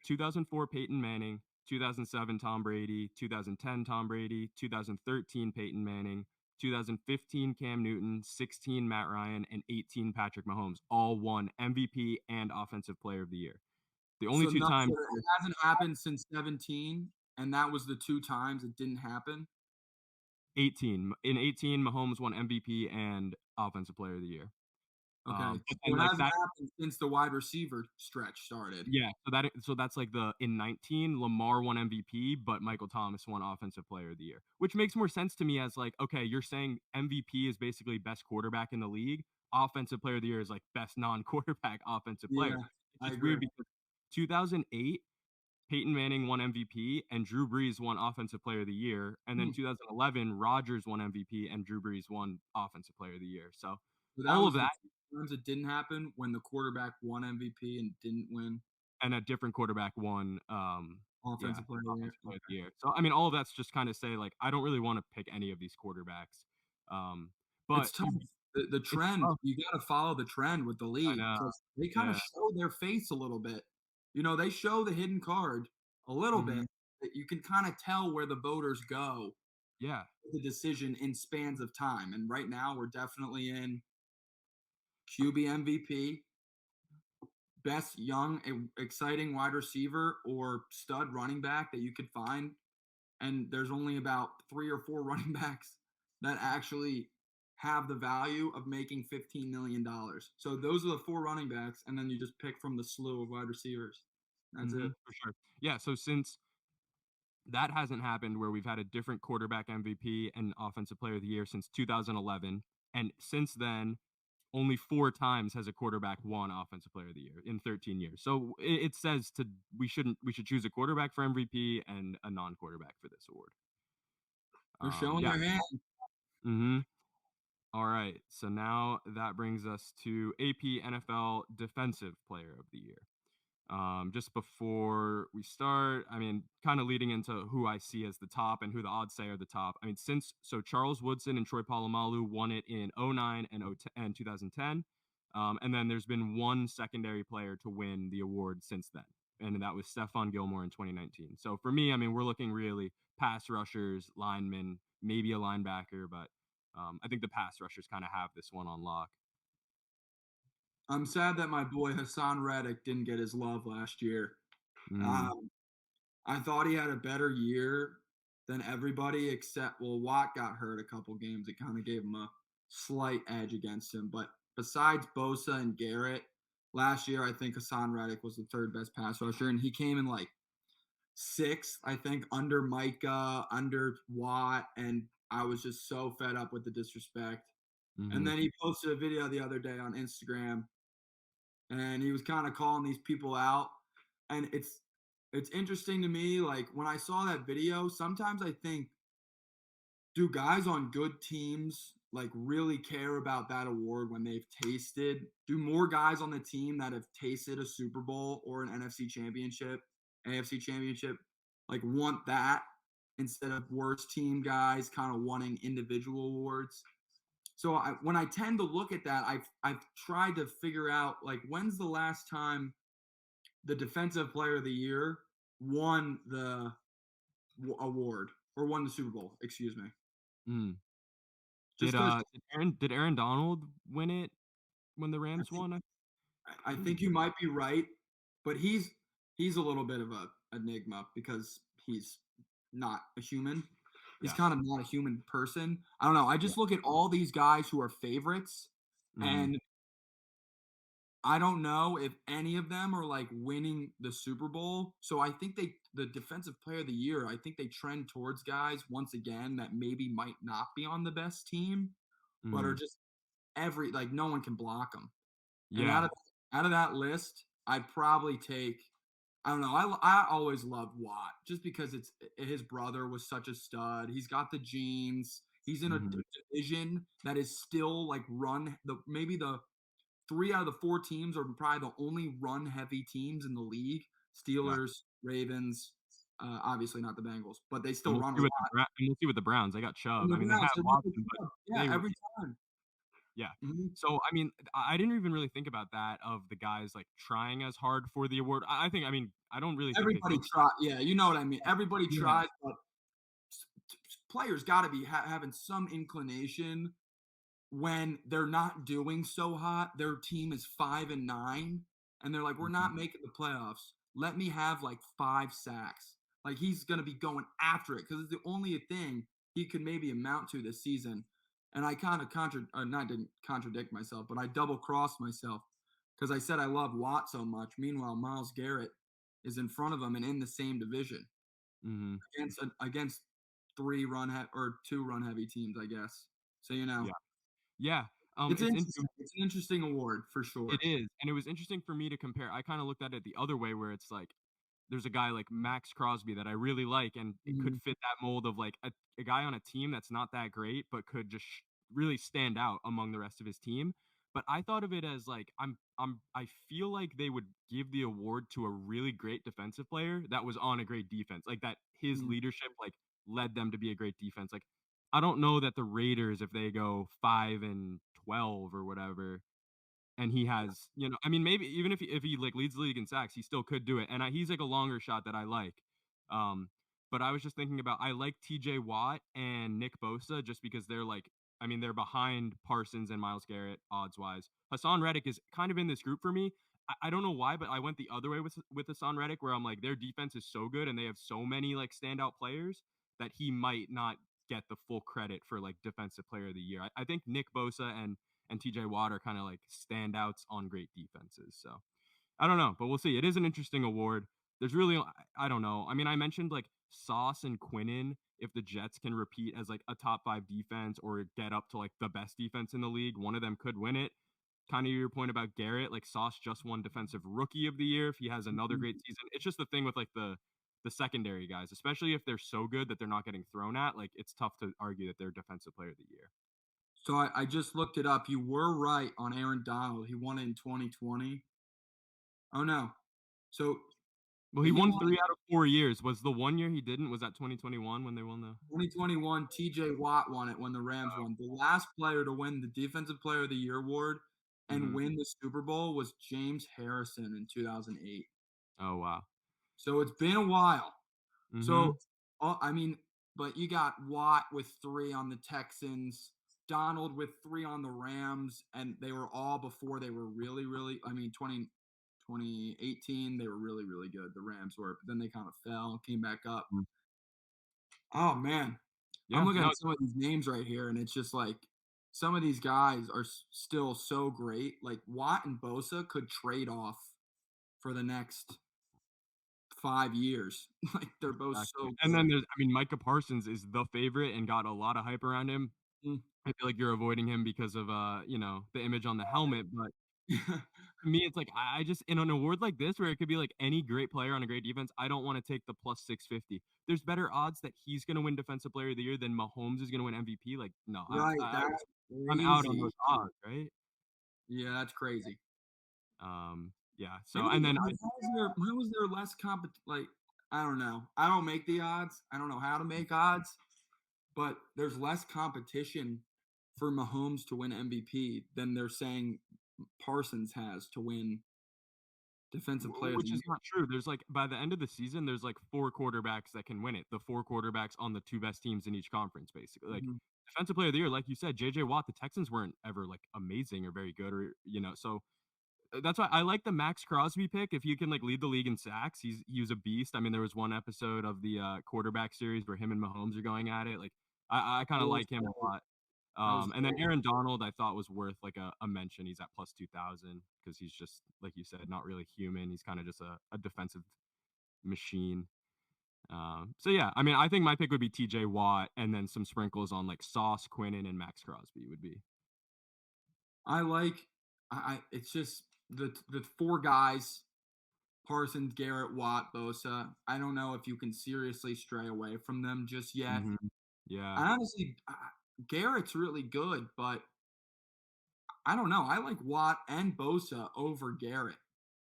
2004 Peyton Manning, 2007 Tom Brady, 2010 Tom Brady, 2013 Peyton Manning, 2015 Cam Newton, 16 Matt Ryan, and 18 Patrick Mahomes all won MVP and Offensive Player of the Year. The only So two not so times it hasn't happened since 17, and that was the two times it didn't happen. 18 in 18 Mahomes won MVP and Offensive Player of the Year. Okay. But So then it like hasn't that. happened since the wide receiver stretch started. Yeah, so that's like the in 19 Lamar won MVP, but Michael Thomas won Offensive Player of the Year, which makes more sense to me as like okay, you're saying MVP is basically best quarterback in the league, Offensive Player of the Year is like best non-quarterback offensive player. Yeah, It's I just agree. weird because 2008 Peyton Manning won MVP and Drew Brees won Offensive Player of the Year. And then Hmm. 2011, Rodgers won MVP and Drew Brees won Offensive Player of the Year. So So that all of was the that two times it didn't happen when the quarterback won MVP and didn't win and a different quarterback won, yeah, offensive player of the year. Offensive Player of the Okay. Year. So I mean, all of that's just kind of say like I don't really want to pick any of these quarterbacks, but It's tough. The it's trend, tough. you gotta follow the trend with the I league know. because they kinda Yeah. show their face a little bit. You know, they show the hidden card a little Hmm. bit that you can kinda tell where the voters go Yeah. with the decision in spans of time, and right now, we're definitely in QB MVP, best young, exciting wide receiver, or stud running back that you could find, and there's only about 3 or 4 running backs that actually have the value of making $15 million. So those are the 4 running backs, and then you just pick from the slew of wide receivers. That's it. For sure. Yeah. So since that hasn't happened where we've had a different quarterback MVP and Offensive Player of the Year since 2011, and since then, only 4 times has a quarterback won Offensive Player of the Year in 13 years. So it says we should choose a quarterback for MVP and a non-quarterback for this award. They're showing Yeah. their hand. Hmm. All right. So now that brings us to AP NFL Defensive Player of the Year. Just before we start, I mean, kind of leading into who I see as the top and who the odds say are the top. I mean, Charles Woodson and Troy Polamalu won it in '09 and 2010. And then there's been one secondary player to win the award since then, and that was Stephon Gilmore in 2019. So for me, I mean, we're looking really pass rushers, linemen, maybe a linebacker, but I think the pass rushers kind of have this one on lock. I'm sad that my boy Hassan Reddick didn't get his love last year. Mm, Um, I thought he had a better year than everybody except well, Watt got hurt a couple games. It kind of gave him a slight edge against him. But besides Bosa and Garrett, last year I think Hassan Reddick was the third best pass rusher, and he came in like sixth, I think, under Micah, under Watt, and I was just so fed up with the disrespect. And hmm then he posted a video the other day on Instagram and he was kind of calling these people out. And it's interesting to me, like when I saw that video, sometimes I think, do guys on good teams like really care about that award when they've tasted? Do more guys on the team that have tasted a Super Bowl or an NFC championship, AFC championship, like want that instead of worst team guys kind of wanting individual awards? So when I tend to look at that, I've tried to figure out like when's the last time the defensive player of the year won the award or won the Super Bowl, excuse me. mm. Just because Did Aaron Donald win it when the I Rams think won? I I think he think you might be right, but he's a little bit of a enigma because he's not a human. He's Yeah. kind of not a human person. I don't know. I Yeah. just look at all these guys who are favorites, Mhm. and I don't know if any of them are like winning the Super Bowl. So I think the defensive player of the year, I think they trend towards guys once again that maybe might not be on the best team, but are Mhm. just like no one can block them. And Yeah. out of that list, I'd probably take I don't know. I always loved Watt just because it's his brother was such a stud. He's got the genes. He's in a Mhm. division that is still like run the maybe the 3 out of the 4 teams are probably the only run heavy teams in the league. Yeah. Steelers, Ravens, obviously not the Bengals, but they And still run a lot. we'll see with the Browns. They got And Chubb. the I mean, they Browns, have they run the Watson, but club. Yeah, they every time. yeah. Mhm. So, I mean, I didn't even really think about that of the guys, like, trying as hard for the award. I think I mean, I don't really think they Everybody think try yeah, you know what I mean. Everybody Yeah. tries, but players gotta be having some inclination when they're not doing so hot, their team is 5-9, and they're like, "We're Mhm. not making the playoffs. Let me have like 5 sacks." Like he's gonna be going after it because it's the only thing he could maybe amount to this season. And I kind of not didn't contradict myself, but I double crossed myself because I said I love Watt so much. Meanwhile, Miles Garrett is in front of him and in the same division Mhm. against 2 run heavy teams, I guess. So Yeah. Yeah. it's It's in interesting. It's an interesting award for It sure. is, and it was interesting for me to compare. I kinda looked at it the other way where it's like there's a guy like Max Crosby that I really like, and it could Mhm. fit that mold of like a guy on a team that's not that great, but could just really stand out among the rest of his team. But I thought of it as like I feel like they would give the award to a really great defensive player that was on a great defense, like that his Mhm. leadership like led them to be a great defense. Like I don't know that the Raiders, if they go 5-12 or whatever, and he has, I mean, maybe even if he like leads the league in sacks, he still could do it. And he's like a longer shot that I like. Um, but I was just thinking about I like T.J. Watt and Nick Bosa just because they're like, I mean, they're behind Parsons and Miles Garrett odds wise. Hassan Reddick is kind of in this group for me. I don't know why, but I went the other way with Hassan Reddick, where I'm like, their defense is so good and they have so many like standout players that he might not get the full credit for like defensive player of the year. I think Nick Bosa and TJ Watt are kind of like standouts on great defenses. So I don't know, but we'll see. It is an interesting award. There's really, I don't know. I mean, I mentioned like Sauce and Quinnen. If the Jets can repeat as like a top five defense or get up to like the best defense in the league, one of them could win it. Kind of your point about Garrett, like Sauce just won Defensive Rookie of the Year. If he has another Mhm. great season, it's just the thing with like the secondary guys, especially if they're so good that they're not getting thrown at. Like it's tough to argue that they're Defensive Player of the Year. So I just looked it up. You were right on Aaron Donald. He won it in 2020. Oh no. So Well, he he won won 3 out of 4 years. Was the one year he didn't? Was that 2021 when they won the? 2021. TJ Watt won it when the Rams Oh, won. The last player to win the Defensive Player of the Year award and hmm. win the Super Bowl was James Harrison in 2008. Oh wow. So it's been a while. Hmm. So, I mean, but you got Watt with 3 on the Texans, Donald with 3 on the Rams, and they were all before they were really, really. I mean, 2018, they were really, really good. The Rams were, but then they kind of fell, came back up. Oh man, I'm Yeah. looking No. at some of these names right here, and it's just like some of these guys are still so great. Like Watt and Bosa could trade off for the next 5 years. Like they're both Exactly. so And good. then there's, I mean, Micah Parsons is the favorite and got a lot of hype around him. Mm. I feel like you're avoiding him because of the image on the helmet, but to me, it's like I just in an award like this where it could be like any great player on a great defense, I don't want to take the plus 650. There's better odds that he's going to win Defensive Player of the Year than Mahomes is going to win MVP. Like, no, Right, that's I'm out on crazy. those odds, right? Yeah, that's crazy. Yeah. So Maybe and then but how is there less like, I don't know. I don't make the odds. I don't know how to make odds, but there's less competition for Mahomes to win MVP than they're saying Parsons has to win Defensive Player of the which is Year. not true. There's like by the end of the season, there's like four quarterbacks that can win it. The four quarterbacks on the two best teams in each conference, basically. Like Mhm. Defensive Player of the Year, like you said, JJ Watt, the Texans weren't ever like amazing or very good or so that's why I like the Max Crosby pick. If you can like lead the league in sacks, he was a beast. I mean, there was one episode of the quarterback series where him and Mahomes are going at it. Like I kind That of was like him a great. lot. That was And then great. Aaron Donald, I thought was worth like a mention. He's at plus 2,000 because he's just like you said, not really human. He's kind of just a defensive machine. So yeah, I mean, I think my pick would be T.J. Watt, and then some sprinkles on like Sauce, Quinnen, and Max Crosby would be. I like it's just the 4 guys, Parsons, Garrett, Watt, Bosa. I don't know if you can seriously stray away from them just yet. Hmm. Yeah, I honestly, Garrett's really good, but I don't know. I like Watt and Bosa over Garrett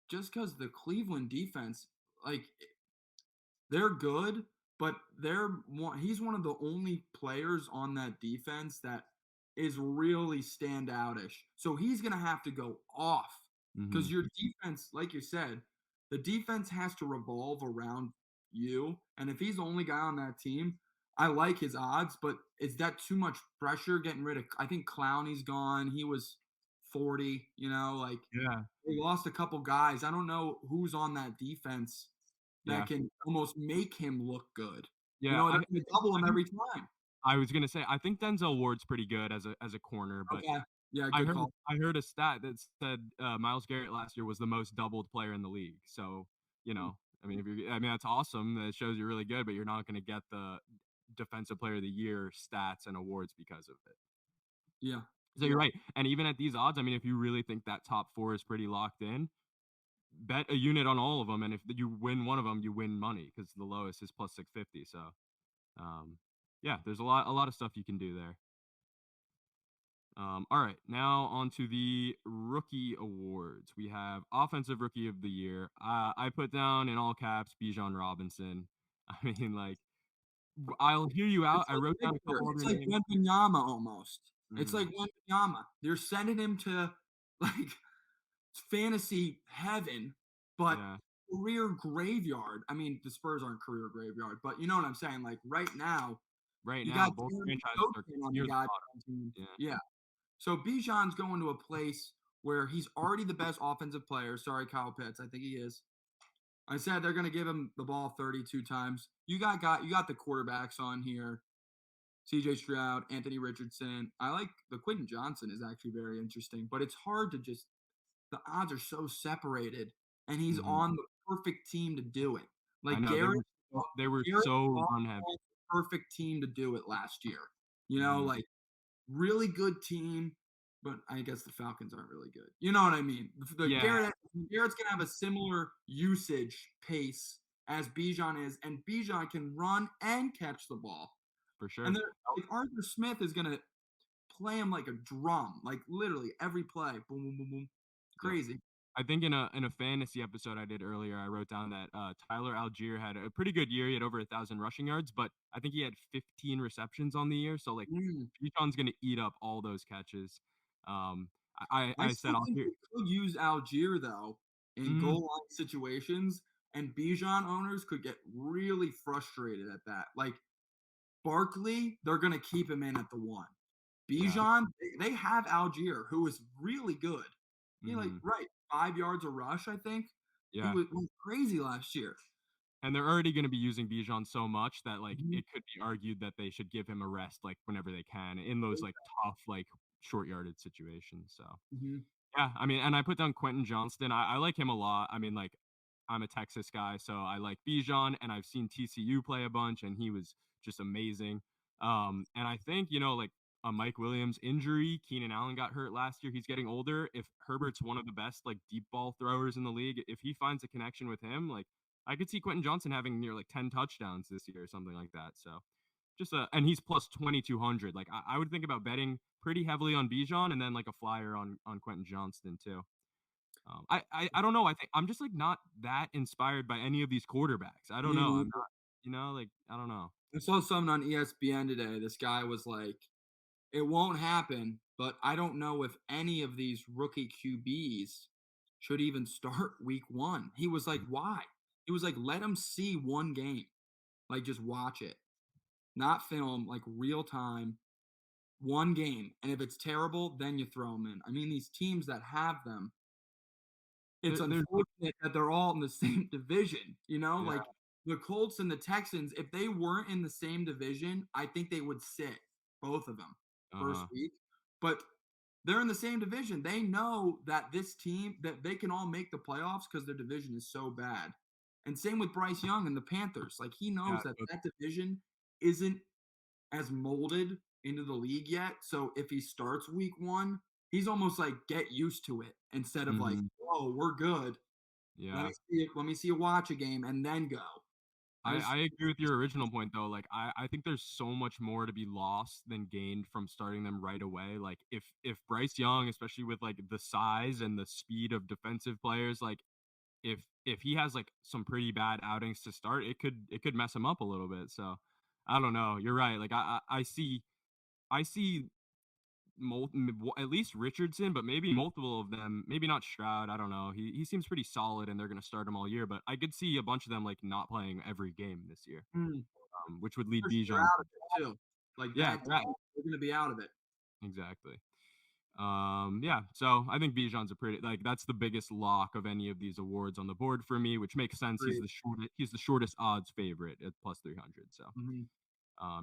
just because the Cleveland defense, like they're good, but he's one of the only players on that defense that is really standoutish. So he's gonna have to go off hmm, because your defense, like you said, the defense has to revolve around you. And if he's the only guy on that team, I like his odds, but is that too much pressure getting rid of? I think Clowney's gone. He was 40, like yeah, they lost a couple guys. I don't know who's on that defense that yeah, can almost make him look good. yeah. They're gonna double him I think every time. I was gonna say I think Denzel Ward's pretty good as a corner, but Okay. Yeah, I good heard call. I heard a stat that said Miles Garrett last year was the most doubled player in the league. So Mm, I mean, I mean that's awesome. That shows you're really good, but you're not going to get the Defensive Player of the Year stats and awards because of it. yeah. So you're right. And even at these odds, I mean, if you really think that top four is pretty locked in, bet a unit on all of them, and if you win one of them, you win money because the lowest is plus 650. So, um, yeah, there's a lot of stuff you can do there. All right, now on to the rookie awards. We have offensive rookie of the year. I put down in all caps Bijan Robinson. I mean, like, I'll hear you out. It's I like wrote down a Victor. couple It's other like names. Wembanyama almost. It's Mm, like Wembanyama. They're sending him to like fantasy heaven, but yeah, career graveyard. I mean, the Spurs aren't career graveyard, but you know what I'm saying. Like right now, right you now got both Jeremy franchises are Sochan on the near the goddamn bottom. team. Yeah, Yeah. So Bijan's going to a place where he's already the best offensive player. Sorry, Kyle Pitts. I think he is. I said they're going to give him the ball 32 times. You got the quarterbacks on here. CJ Stroud, Anthony Richardson. I like the Quentin Johnson is actually very interesting, but it's hard to just the odds are so separated, and he's hmm on the perfect team to do it. I Like know they were Garrett so Goff run heavy. was the perfect team to do it last year. You know, Hmm like really good team, but I guess the Falcons aren't really good. You know what I mean? Yeah, Garrett's gonna have a similar usage pace as Bijan is, and Bijan can run and catch the ball. for And sure. then like Arthur Smith is gonna play him like a drum, like literally every play, boom, boom, boom, boom, Yep. crazy. I think in a fantasy episode I did earlier, I wrote down that Tyler Algier had a pretty good year. He had over 1,000 rushing yards, but I think he had 15 receptions on the year. So like, Mm. Bijan's gonna eat up all those catches. Um, I I said still think Algier. they could use Algier though in Mm, goal line situations, and Bijan owners could get really frustrated at that. Like Barkley, they're gonna keep him in at the one. yeah. Bijan, they have Algier, who is really good. He like hmm right 5 yards a rush, I think. He Yeah. went crazy last year. And they're already going to be using Bijan so much that like Mhm. it could be argued that they should give him a rest like whenever they can in those like tough like short yarded situations. So Mhm. yeah, I mean, and I put down Quentin Johnston. I like him a lot. I mean, like I'm a Texas guy, so I like Bijan, and I've seen TCU play a bunch, and he was just amazing. And I think like a Mike Williams injury, Keenan Allen got hurt last year. He's getting older. If Herbert's one of the best like deep ball throwers in the league, if he finds a connection with him, like I could see Quentin Johnson having near like 10 touchdowns this year or something like that. So just and he's plus 2,200. Like I would think about betting pretty heavily on Bijan and then like a flyer on Quentin Johnston too. I don't know. I think I'm just like not that inspired by any of these quarterbacks. I don't Me know. I'm neither. not. Like I don't know. I saw something on ESPN today. This guy was like, "It won't happen, but I don't know if any of these rookie QBs should even start week one." He was like, "Why?" He was like, "Let them see one game, like just watch it, not film, like real time, one game. And if it's terrible, then you throw them in." I mean, these teams that have them, it's There's like unfortunate that they're all in the same division. You know, yeah. like the Colts and the Texans, if they weren't in the same division, I think they would sit both of them Uh first huh. week. But they're in the same division. They know that this team that they can all make the playoffs because their division is so bad. And same with Bryce Young and the Panthers. Like he Yeah. knows that that division isn't as molded into the league yet. So if he starts week one, he's almost like get used to it instead of like, hmm oh, we're good. Let Yeah. me see it. Let me see you watch a game and then go. I I just agree with your original point though. Like I think there's so much more to be lost than gained from starting them right away. Like if Bryce Young, especially with like the size and the speed of defensive players, like if he has like some pretty bad outings to start, it could mess him up a little bit. So I don't know. You're right. Like I see at least Richardson, but maybe multiple of them. Maybe not Stroud. I don't know. He seems pretty solid, and they're going to start him all year. But I could see a bunch of them like not playing every game this year, mm, which would lead they're Bijan. out of it too. Like Yeah, bad right. teams, they're gonna be out of it. Exactly. Yeah. So I think Bijan's a pretty like that's the biggest lock of any of these awards on the board for me, which makes sense. Agreed. He's the shortest odds favorite at plus 300. So Mhm.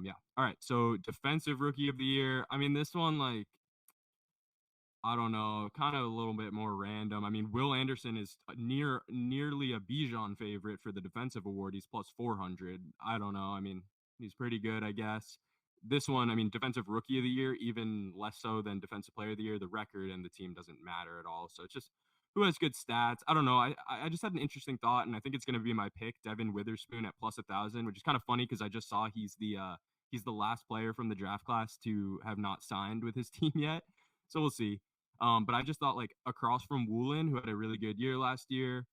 yeah. All right. So defensive rookie of the year. I mean, this one like I don't know, kind of a little bit more random. I mean, Will Anderson is nearly a Bijan favorite for the defensive award. He's plus 400. I don't know. I mean, he's pretty good, I guess. This one, I mean, defensive rookie of the year, even less so than defensive player of the year. The record and the team doesn't matter at all. So it's just who has good stats. I don't know. I just had an interesting thought, and I think it's going to be my pick, Devin Witherspoon at plus 1,000, which is kind of funny because I just saw he's the last player from the draft class to have not signed with his team yet. So we'll see. But I just thought like across from Woolen, who had a really good year last year,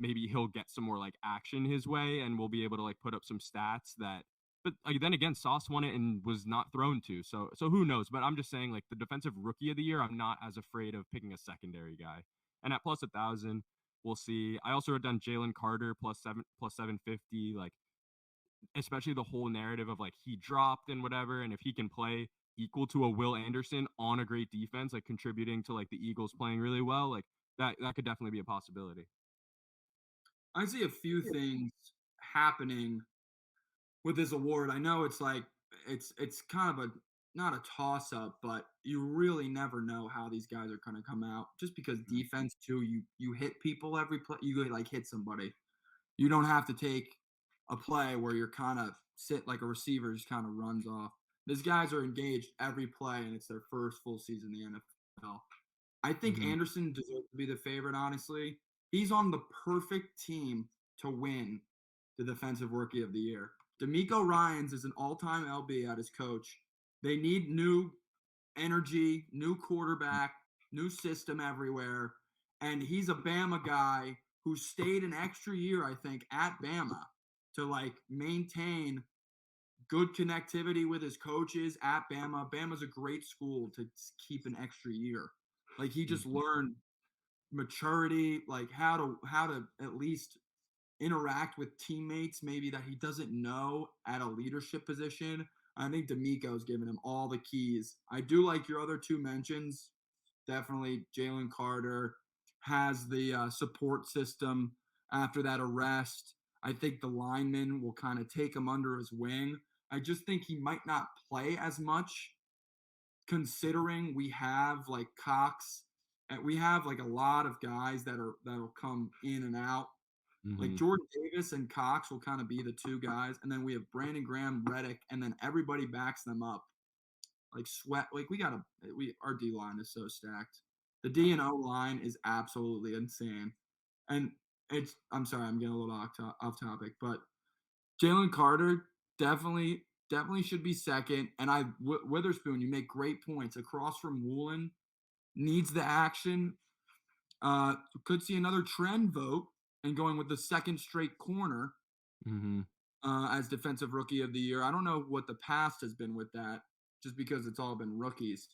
maybe he'll get some more like action his way, and we'll be able to like put up some stats that. But like, then again, Sauce won it and was not thrown to, so who knows? But I'm just saying, like the defensive rookie of the year, I'm not as afraid of picking a secondary guy. And at plus 1,000, we'll see. I also wrote down Jalen Carter plus 750. Like especially the whole narrative of like he dropped and whatever, and if he can play equal to a Will Anderson on a great defense, like contributing to like the Eagles playing really well, like that could definitely be a possibility. I see a few things happening with this award. I know it's like it's kind of a not a toss up, but you really never know how these guys are going to come out. Just because defense too, you hit people every play, you like hit somebody. You don't have to take a play where you're kind of sit like a receiver just kind of runs off. These guys are engaged every play, and it's their first full season in the NFL. I think Mm-hmm. Anderson deserves to be the favorite, honestly. He's on the perfect team to win the Defensive Rookie of the Year. D'Amico Ryans is an all time LB at his coach. They need new energy, new quarterback, new system everywhere. And he's a Bama guy who stayed an extra year, I think, at Bama to like maintain good connectivity with his coaches at Bama. Bama's a great school to keep an extra year. Like he just Mm-hmm. learned maturity, like how to at least interact with teammates maybe that he doesn't know at a leadership position. I think D'Amico's giving him all the keys. I do like your other two mentions. Definitely Jalen Carter has the support system after that arrest. I think the lineman will kind of take him under his wing. I just think he might not play as much considering we have like Cox and we have like a lot of guys that'll come in and out. Like Mm-hmm. Jordan Davis and Cox will kind of be the two guys, and then we have Brandon Graham, Reddick, and then everybody backs them up. Like sweat, like we our D line is so stacked. The D and O line is absolutely insane, and it's. I'm sorry, I'm getting a little off topic, but Jalen Carter definitely should be second. And Witherspoon, you make great points across from Woolen needs the action. Could see another trend vote and going with the second straight corner Mm-hmm. as defensive rookie of the year. I don't know what the past has been with that, just because it's all been rookies.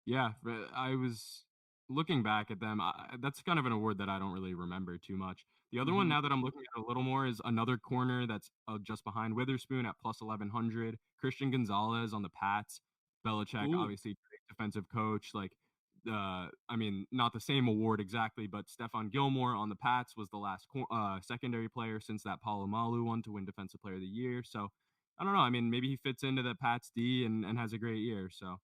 Yeah, but I was looking back at them. That's kind of an award that I don't really remember too much. The other one, Mm-hmm. now that I'm looking at it a little more, is another corner that's just behind Witherspoon at plus 1,100. Christian Gonzalez on the Pats. Belichick, Ooh, obviously, great defensive coach. Like, I mean, not the same award exactly, but Stephon Gilmore on the Pats was the last secondary player since that Palomalu one to win Defensive Player of the Year. So, I don't know. I mean, maybe he fits into the Pats D and has a great year. So,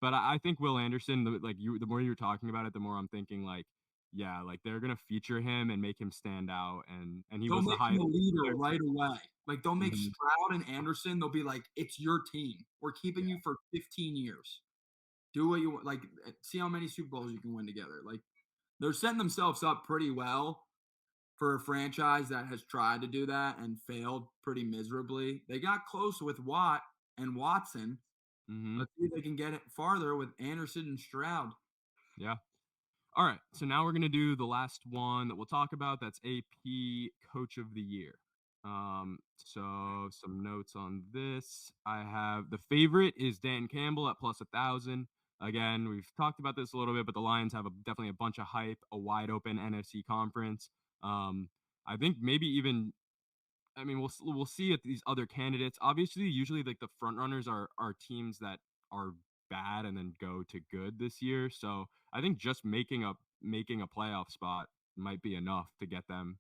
but I think Will Anderson, the more you're talking about it, the more I'm thinking like, yeah, like they're gonna feature him and make him stand out, and he they'll was the make him highest a leader player. right away. Like they'll make Mhm. Stroud and Anderson. They'll be like, "It's your team. We're keeping Yeah. you for 15 years. Do what you want. Like, see how many Super Bowls you can win together." Like they're setting themselves up pretty well for a franchise that has tried to do that and failed pretty miserably. They got close with Watt and Watson. Hmm. Let's see if they can get it farther with Anderson and Stroud. Yeah. All right. So now we're gonna do the last one that we'll talk about. That's AP Coach of the Year. So some notes on this. I have the favorite is Dan Campbell at plus 1,000. Again, we've talked about this a little bit, but the Lions have definitely a bunch of hype, a wide open NFC conference. Um, I think maybe even I mean, we'll see at these other candidates. Obviously, usually like the front runners are teams that are bad and then go to good this year. So I think just making a playoff spot might be enough to get them,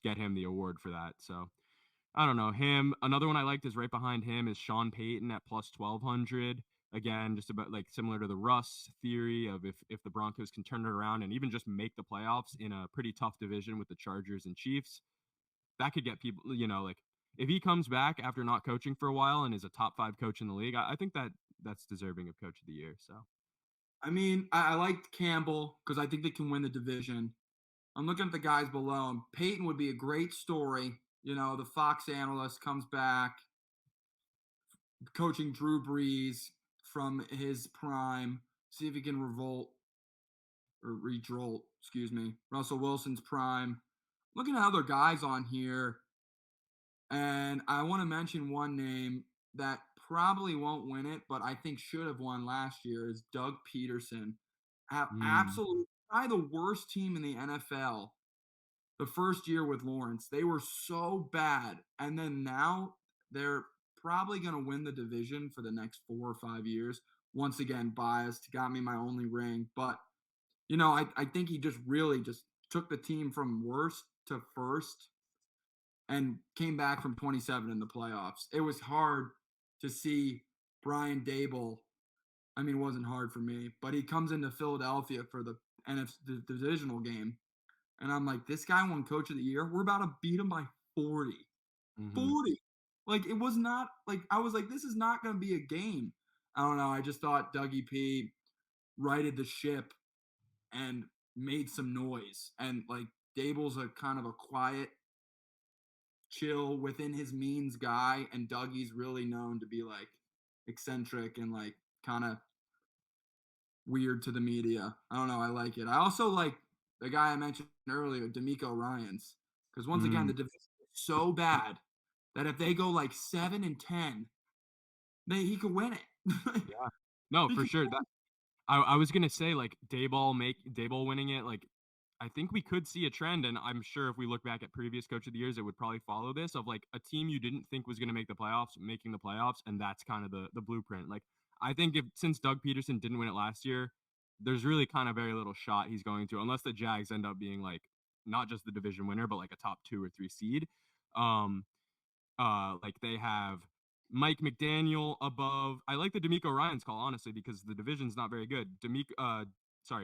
get him the award for that. So I don't know him. Another one I liked is right behind him is Sean Payton at plus 1,200. Again, just about like similar to the Russ theory of if the Broncos can turn it around and even just make the playoffs in a pretty tough division with the Chargers and Chiefs, that could get people, like if he comes back after not coaching for a while and is a top 5 coach in the league, I think that's deserving of Coach of the Year. So I mean, I liked Campbell because I think they can win the division. I'm looking at the guys below him. Peyton would be a great story. You know, the Fox analyst comes back, coaching Drew Brees from his prime. See if he can revolt or redrolt, excuse me. Russell Wilson's prime. Looking at other guys on here, and I want to mention one name that probably won't win it, but I think should have won last year is Doug Peterson. Mm, Absolutely, probably the worst team in the NFL the first year with Lawrence. They were so bad. And then now they're probably going to win the division for the next 4 or 5 years. Once again, biased, got me my only ring. But, I think he just really just took the team from worst to first and came back from 27 in the playoffs. It was hard to see Brian Dable. I mean, it wasn't hard for me, but he comes into Philadelphia for the NFC divisional game. And I'm like, this guy won coach of the year. We're about to beat him by 40. hmm 40. Like, it was not like, I was like, this is not going to be a game. I don't know. I just thought Dougie P righted the ship and made some noise. And like, Dable's a kind of a quiet, chill, within his means guy. And Dougie's really known to be like eccentric and like kind of weird to the media. I don't know. I like it. I also like the guy I mentioned earlier, D'Amico Ryans, because once again, mm, the division is so bad that if they go like 7-10, he could win it. yeah. No, he for could sure. win. I was gonna say like Dayball winning it. Like I think we could see a trend, and I'm sure if we look back at previous Coach of the Years, it would probably follow this of like a team you didn't think was gonna make the playoffs, making the playoffs, and that's kind of the blueprint. Like I think if since Doug Peterson didn't win it last year, there's really kind of very little shot he's going to, unless the Jags end up being like not just the division winner, but like a top 2 or 3 seed. Um, like they have Mike McDaniel above. I like the D'Amico Ryan's call honestly because the division's not very good.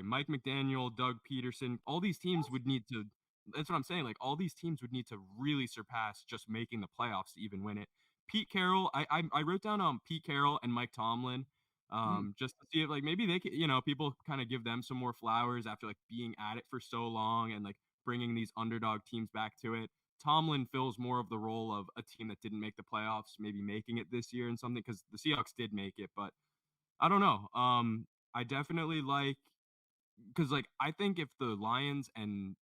Mike McDaniel, Doug Peterson, all these teams would need to. That's what I'm saying. Like all these teams would need to really surpass just making the playoffs to even win it. Pete Carroll, I wrote down Pete Carroll and Mike Tomlin, Mm. just to see if like maybe they could, people kind of give them some more flowers after like being at it for so long and like bringing these underdog teams back to it. Tomlin fills more of the role of a team that didn't make the playoffs, maybe making it this year and something because the Seahawks did make it, but I don't know. I definitely like because like I think if the Lions and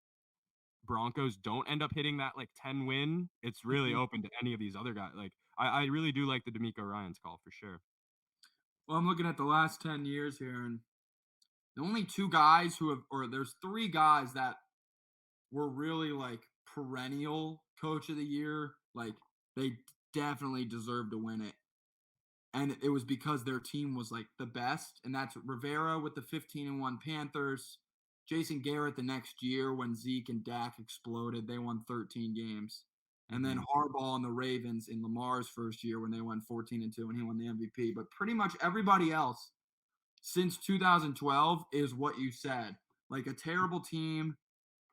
Broncos don't end up hitting that like 10 win, it's really Mhm. open to any of these other guys. Like I really do like the D'Amico Ryan's call for sure. Well, I'm looking at the last 10 years here, and the only two guys who have, or there's three guys that were really like perennial coach of the year. Like, they definitely deserve to win it. And it was because their team was like the best, and that's Rivera with the 15-1 Panthers, Jason Garrett the next year when Zeke and Dak exploded, they won 13 games, and then Hmm Harbaugh and the Ravens in Lamar's first year when they won 14-2 and he won the MVP. But pretty much everybody else since 2012 is what you said, like a terrible team,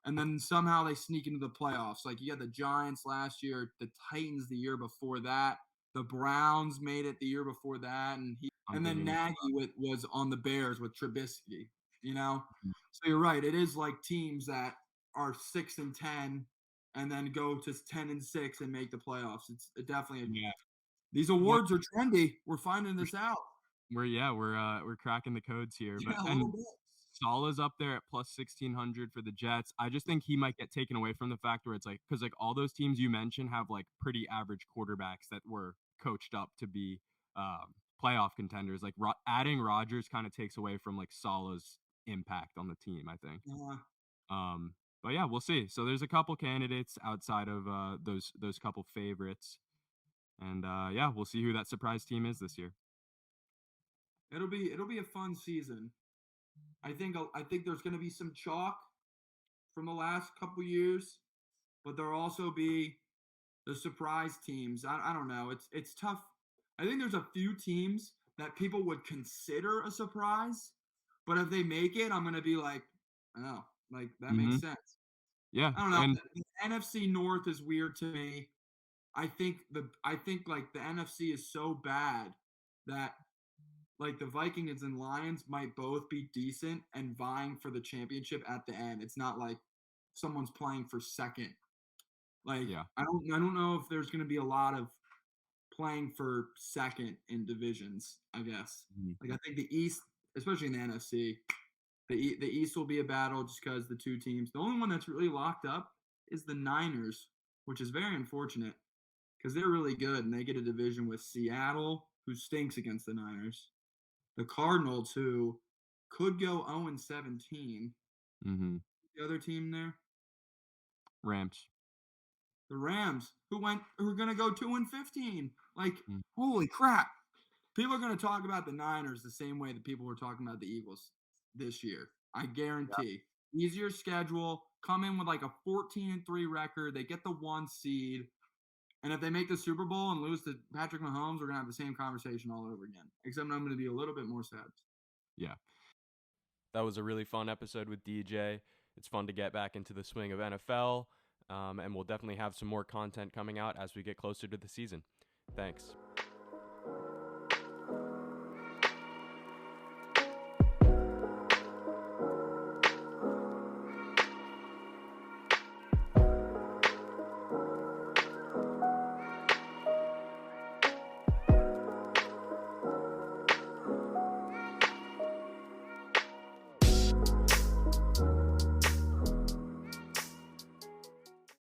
and then somehow they sneak into the playoffs. Like you had the Giants last year, the Titans the year before that, the Browns made it the year before that, I'm and then thinking. Nagy was on the Bears with Trubisky. You know, Mhm. so you're right. It is like teams that are 6-10 and then go to 10-6 and make the playoffs. It's definitely Yeah. these What awards are trendy. We're finding this out. we're cracking the codes here, but Yeah, a little and bit. Salah's up there at plus 1600 for the Jets. I just think he might get taken away from the fact where it's like because like all those teams you mentioned have like pretty average quarterbacks that were coached up to be playoff contenders. Like adding Rodgers kind of takes away from like Salah's impact on the team. I think. Yeah. Um, but yeah, we'll see. So there's a couple candidates outside of those couple favorites, and yeah, we'll see who that surprise team is this year. It'll be a fun season. I think there's going to be some chalk from the last couple years, but there'll also be the surprise teams. I don't know. It's tough. I think there's a few teams that people would consider a surprise, but if they make it, I'm going to be like, oh, like that Hmm makes sense. Yeah, I don't know. and The NFC North is weird to me. I think like the NFC is so bad that like the Vikings and Lions might both be decent and vying for the championship at the end. It's not like someone's playing for second. Like Yeah. I don't know if there's going to be a lot of playing for second in divisions, I guess. Mhm. Like I think the East, especially in the NFC, the East will be a battle just because the two teams. The only one that's really locked up is the Niners, which is very unfortunate because they're really good and they get a division with Seattle, who stinks against the Niners, the Cardinals, who could go 0-17. Mhm. The other team there, Rams. the Rams, who are gonna go 2-15. Like, Mm. holy crap! People are gonna talk about the Niners the same way that people were talking about the Eagles this year. I guarantee. Easier schedule, come in with like a 14-3 record. They get the 1 seed. And if they make the Super Bowl and lose to Patrick Mahomes, we're gonna have the same conversation all over again. Except I'm gonna be a little bit more sad. Yeah. That was a really fun episode with DJ. It's fun to get back into the swing of NFL, and we'll definitely have some more content coming out as we get closer to the season. Thanks.